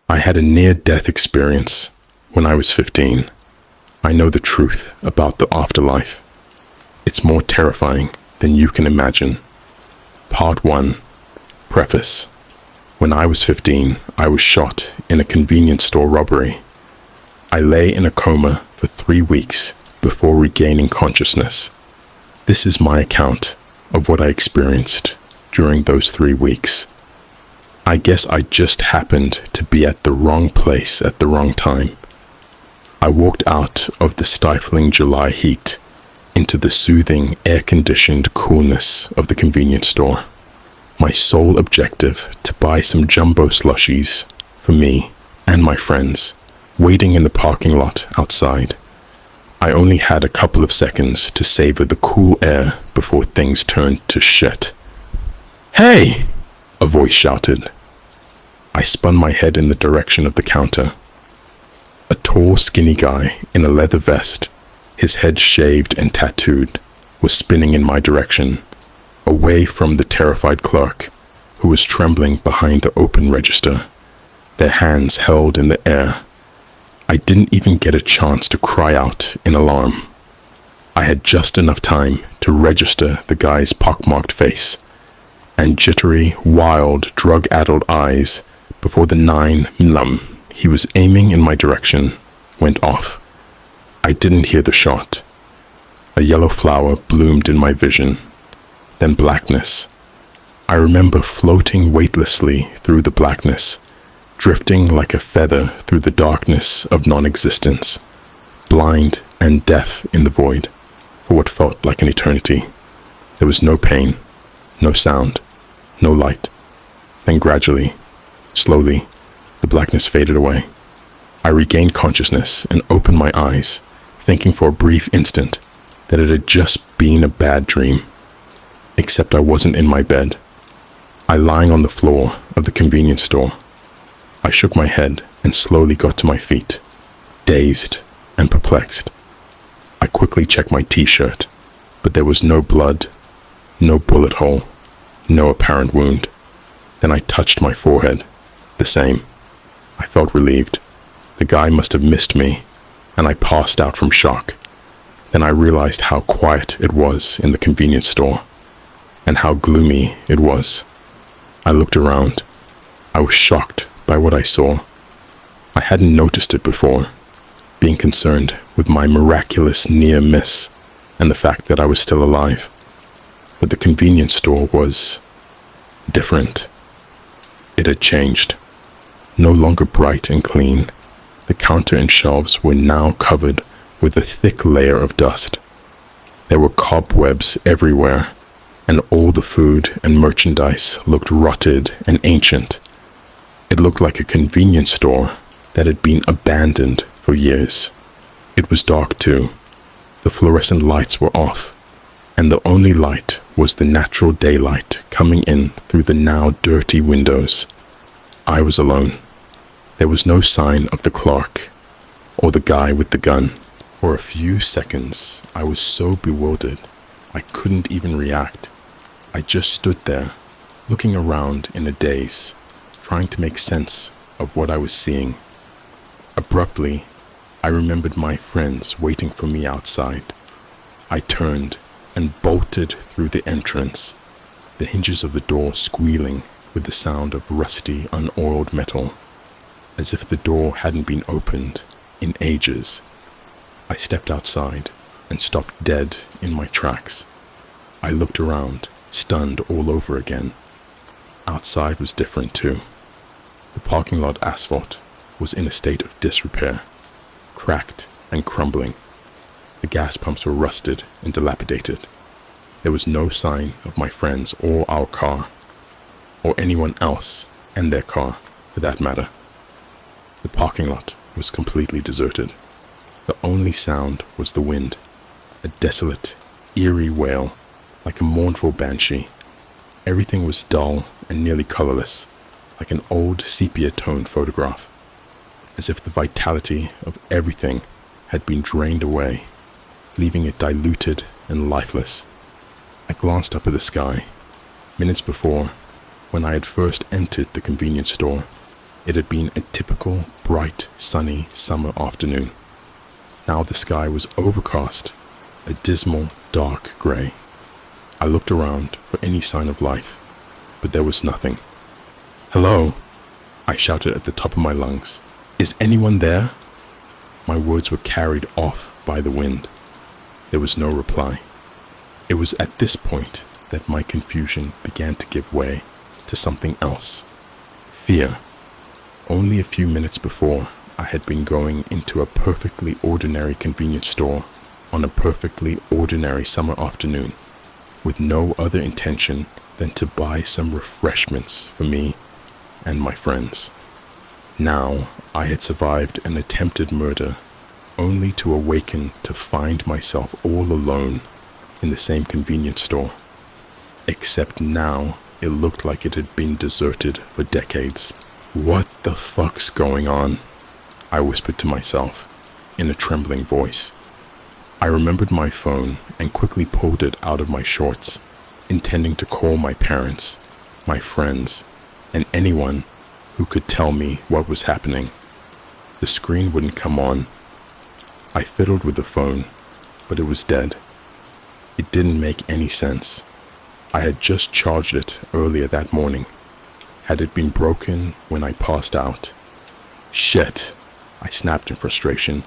I had a near-death experience when I was 15. I know the truth about the afterlife. It's more terrifying than you can imagine. Part 1. Preface. When I was 15, I was shot in a convenience store robbery. I lay in a coma for 3 weeks before regaining consciousness. This is my account of what I experienced during those 3 weeks. I guess I just happened to be at the wrong place at the wrong time. I walked out of the stifling July heat into the soothing, air-conditioned coolness of the convenience store. My sole objective to buy some jumbo slushies for me and my friends, waiting in the parking lot outside. I only had a couple of seconds to savor the cool air before things turned to shit. "Hey!" a voice shouted. I spun my head in the direction of the counter. A tall, skinny guy in a leather vest, his head shaved and tattooed, was spinning in my direction, away from the terrified clerk, who was trembling behind the open register, their hands held in the air. I didn't even get a chance to cry out in alarm. I had just enough time to register the guy's pockmarked face and jittery, wild, drug-addled eyes before the 9mm he was aiming in my direction went off. I didn't hear the shot. A yellow flower bloomed in my vision, then blackness. I remember floating weightlessly through the blackness, drifting like a feather through the darkness of non-existence, blind and deaf in the void for what felt like an eternity. There was no pain, no sound, no light. Then gradually, slowly, the blackness faded away. I regained consciousness and opened my eyes, thinking for a brief instant that it had just been a bad dream. Except I wasn't in my bed. I lying on the floor of the convenience store. I shook my head and slowly got to my feet, dazed and perplexed. I quickly checked my t-shirt, but there was no blood, no bullet hole, no apparent wound. Then I touched my forehead. The same. I felt relieved. The guy must have missed me, and I passed out from shock. Then I realized how quiet it was in the convenience store, and how gloomy it was. I looked around. I was shocked by what I saw. I hadn't noticed it before, being concerned with my miraculous near miss and the fact that I was still alive. But the convenience store was different. It had changed. No longer bright and clean, the counter and shelves were now covered with a thick layer of dust. There were cobwebs everywhere, and all the food and merchandise looked rotted and ancient. It looked like a convenience store that had been abandoned for years. It was dark too. The fluorescent lights were off, and the only light was the natural daylight coming in through the now dirty windows. I was alone. There was no sign of the clerk or the guy with the gun. For a few seconds, I was so bewildered, I couldn't even react. I just stood there, looking around in a daze, trying to make sense of what I was seeing. Abruptly, I remembered my friends waiting for me outside. I turned and bolted through the entrance, the hinges of the door squealing with the sound of rusty, unoiled metal, as if the door hadn't been opened in ages. I stepped outside and stopped dead in my tracks. I looked around, stunned all over again. Outside was different too. The parking lot asphalt was in a state of disrepair, cracked and crumbling. The gas pumps were rusted and dilapidated. There was no sign of my friends or our car, or anyone else and their car, for that matter. The parking lot was completely deserted. The only sound was the wind, a desolate, eerie wail, like a mournful banshee. Everything was dull and nearly colorless, like an old sepia-toned photograph, as if the vitality of everything had been drained away, leaving it diluted and lifeless. I glanced up at the sky. Minutes before, when I had first entered the convenience store, It had been a typical, bright, sunny summer afternoon. Now the sky was overcast, a dismal, dark grey. I looked around for any sign of life, but there was nothing. "Hello," I shouted at the top of my lungs. "Is anyone there?" My words were carried off by the wind. There was no reply. It was at this point that my confusion began to give way to something else. Fear. Only a few minutes before, I had been going into a perfectly ordinary convenience store on a perfectly ordinary summer afternoon, with no other intention than to buy some refreshments for me and my friends. Now, I had survived an attempted murder, only to awaken to find myself all alone in the same convenience store. Except now, it looked like it had been deserted for decades. "What the fuck's going on?" I whispered to myself in a trembling voice. I remembered my phone and quickly pulled it out of my shorts, intending to call my parents, my friends, and anyone who could tell me what was happening. The screen wouldn't come on. I fiddled with the phone, but it was dead. It didn't make any sense. I had just charged it earlier that morning. Had it been broken when I passed out? Shit, I snapped in frustration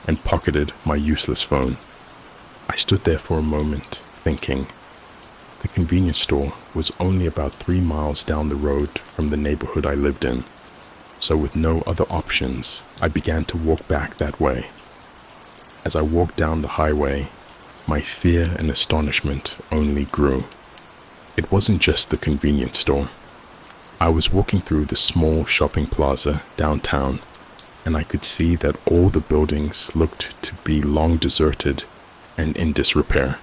and pocketed my useless phone. I stood there for a moment, thinking. The convenience store was only about 3 miles down the road from the neighborhood I lived in, so with no other options, I began to walk back that way. As I walked down the highway, my fear and astonishment only grew. It wasn't just the convenience store. I was walking through the small shopping plaza downtown, and I could see that all the buildings looked to be long deserted and in disrepair.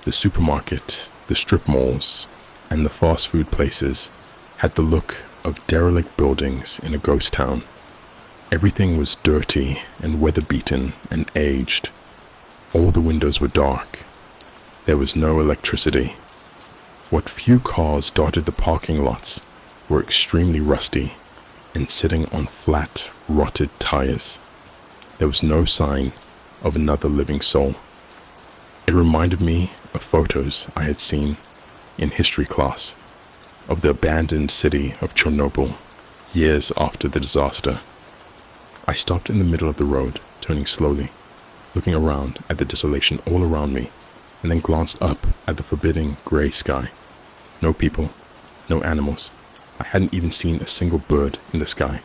The supermarket, the strip malls, and the fast food places had the look of derelict buildings in a ghost town. Everything was dirty and weather-beaten and aged. All the windows were dark. There was no electricity. What few cars dotted the parking lots were extremely rusty and sitting on flat, rotted tires. There was no sign of another living soul. It reminded me of photos I had seen in history class of the abandoned city of Chernobyl years after the disaster. I stopped in the middle of the road, turning slowly, looking around at the desolation all around me, and then glanced up at the forbidding gray sky. No people, no animals. I hadn't even seen a single bird in the sky.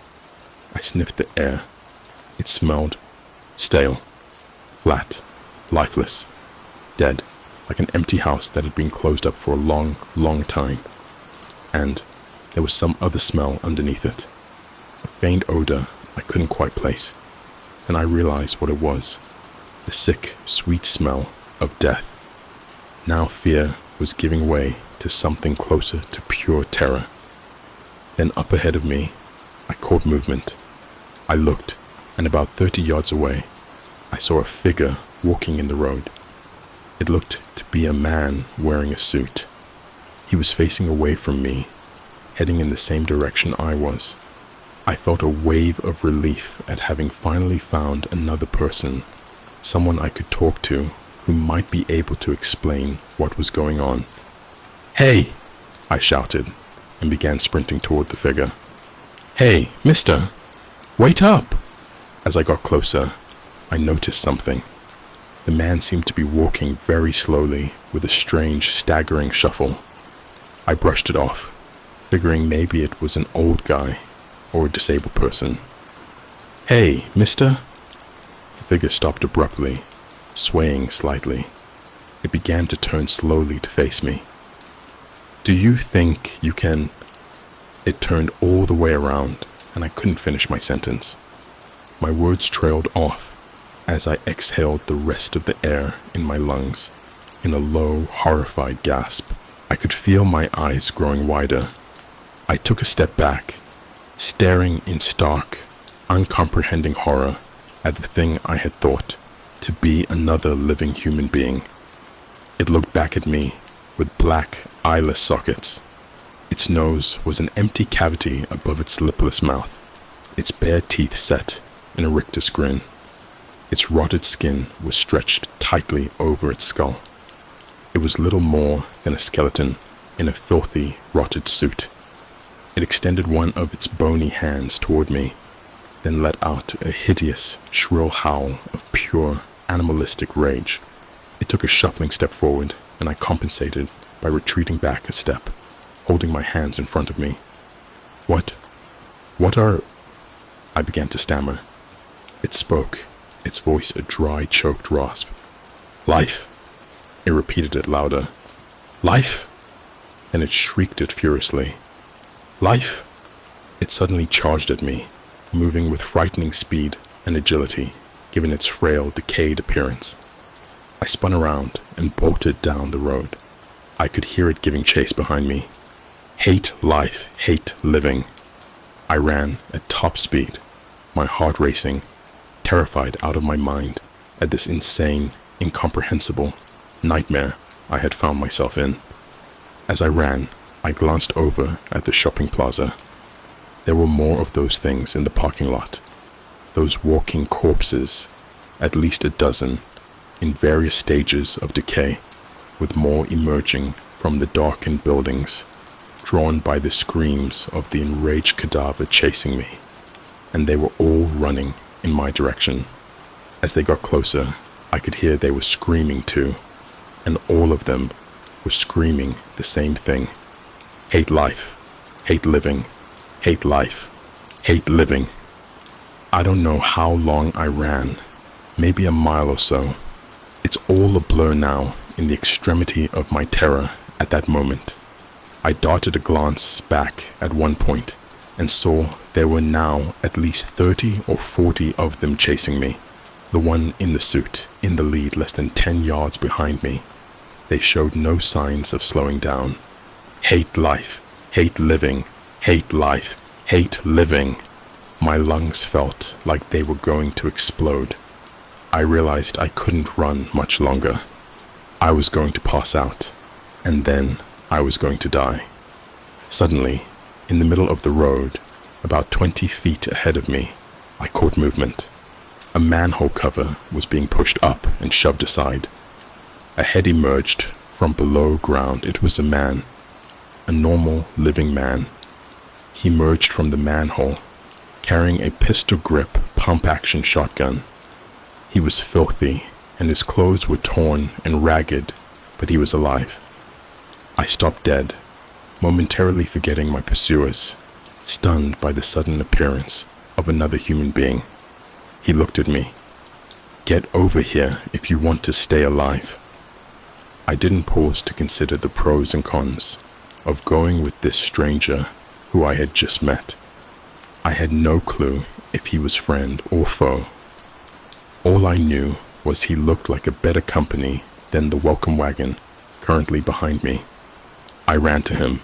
I sniffed the air. It smelled stale, flat, lifeless, dead, like an empty house that had been closed up for a long, long time. And there was some other smell underneath it, a faint odor I couldn't quite place. And I realized what it was, the sick, sweet smell of death. Now fear was giving way to something closer to pure terror. Then up ahead of me, I caught movement. I looked, and about 30 yards away, I saw a figure walking in the road. It looked to be a man wearing a suit. He was facing away from me, heading in the same direction I was. I felt a wave of relief at having finally found another person, someone I could talk to who might be able to explain what was going on. "Hey!" I shouted and began sprinting toward the figure. "Hey, mister! Wait up!" As I got closer, I noticed something. The man seemed to be walking very slowly with a strange, staggering shuffle. I brushed it off, figuring maybe it was an old guy or a disabled person. "Hey, mister!" The figure stopped abruptly, swaying slightly. It began to turn slowly to face me. "Do you think you can—" It turned all the way around, and I couldn't finish my sentence. My words trailed off as I exhaled the rest of the air in my lungs in a low, horrified gasp. I could feel my eyes growing wider. I took a step back, staring in stark, uncomprehending horror at the thing I had thought to be another living human being. It looked back at me with black, eyeless sockets. Its nose was an empty cavity above its lipless mouth, its bare teeth set in a rictus grin. Its rotted skin was stretched tightly over its skull. It was little more than a skeleton in a filthy, rotted suit. It extended one of its bony hands toward me, then let out a hideous, shrill howl of pure, animalistic rage. It took a shuffling step forward, and I compensated by retreating back a step, holding my hands in front of me. What are... I began to stammer. It spoke, its voice a dry, choked rasp. Life. It repeated it louder. Life? Then it shrieked it furiously. Life? It suddenly charged at me, moving with frightening speed and agility, given its frail, decayed appearance. I spun around and bolted down the road. I could hear it giving chase behind me. Hate life, hate living. I ran at top speed, my heart racing, terrified out of my mind at this insane, incomprehensible nightmare I had found myself in. As I ran, I glanced over at the shopping plaza. There were more of those things in the parking lot. Those walking corpses, at least a dozen, in various stages of decay, with more emerging from the darkened buildings, drawn by the screams of the enraged cadaver chasing me. And they were all running in my direction. As they got closer, I could hear they were screaming too, and all of them were screaming the same thing. Hate life, hate living, hate life, hate living. I don't know how long I ran, maybe a mile or so. It's all a blur now in the extremity of my terror at that moment. I darted a glance back at one point and saw there were now at least 30 or 40 of them chasing me. The one in the suit, in the lead less than 10 yards behind me. They showed no signs of slowing down. Hate life, hate living, hate life, hate living. My lungs felt like they were going to explode. I realized I couldn't run much longer. I was going to pass out, and then I was going to die. Suddenly, in the middle of the road, about 20 feet ahead of me, I caught movement. A manhole cover was being pushed up and shoved aside. A head emerged from below ground. It was a man, a normal, living man. He emerged from the manhole, carrying a pistol-grip, pump-action shotgun. He was filthy, and his clothes were torn and ragged, but he was alive. I stopped dead, momentarily forgetting my pursuers, stunned by the sudden appearance of another human being. He looked at me. Get over here if you want to stay alive. I didn't pause to consider the pros and cons of going with this stranger who I had just met. I had no clue if he was friend or foe. All I knew was he looked like a better company than the welcome wagon currently behind me. I ran to him.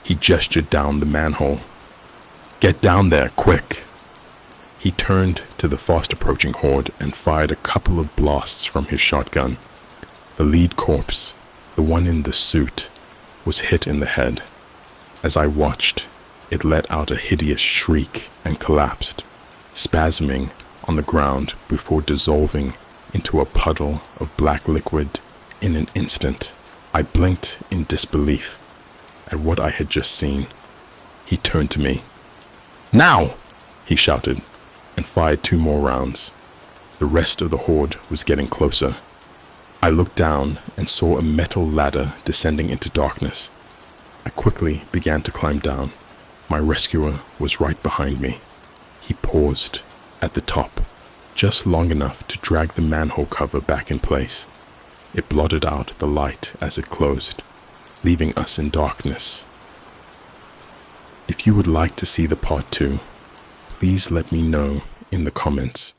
He gestured down the manhole. Get down there, quick! He turned to the fast-approaching horde and fired a couple of blasts from his shotgun. The lead corpse, the one in the suit, was hit in the head. As I watched, it let out a hideous shriek and collapsed, spasming on the ground before dissolving into a puddle of black liquid in an instant. I blinked in disbelief at what I had just seen. He turned to me. Now! He shouted, and fired 2 more rounds. The rest of the horde was getting closer. I looked down and saw a metal ladder descending into darkness. I quickly began to climb down. My rescuer was right behind me. He paused at the top, just long enough to drag the manhole cover back in place. It blotted out the light as it closed, leaving us in darkness. If you would like to see the part 2, please let me know in the comments.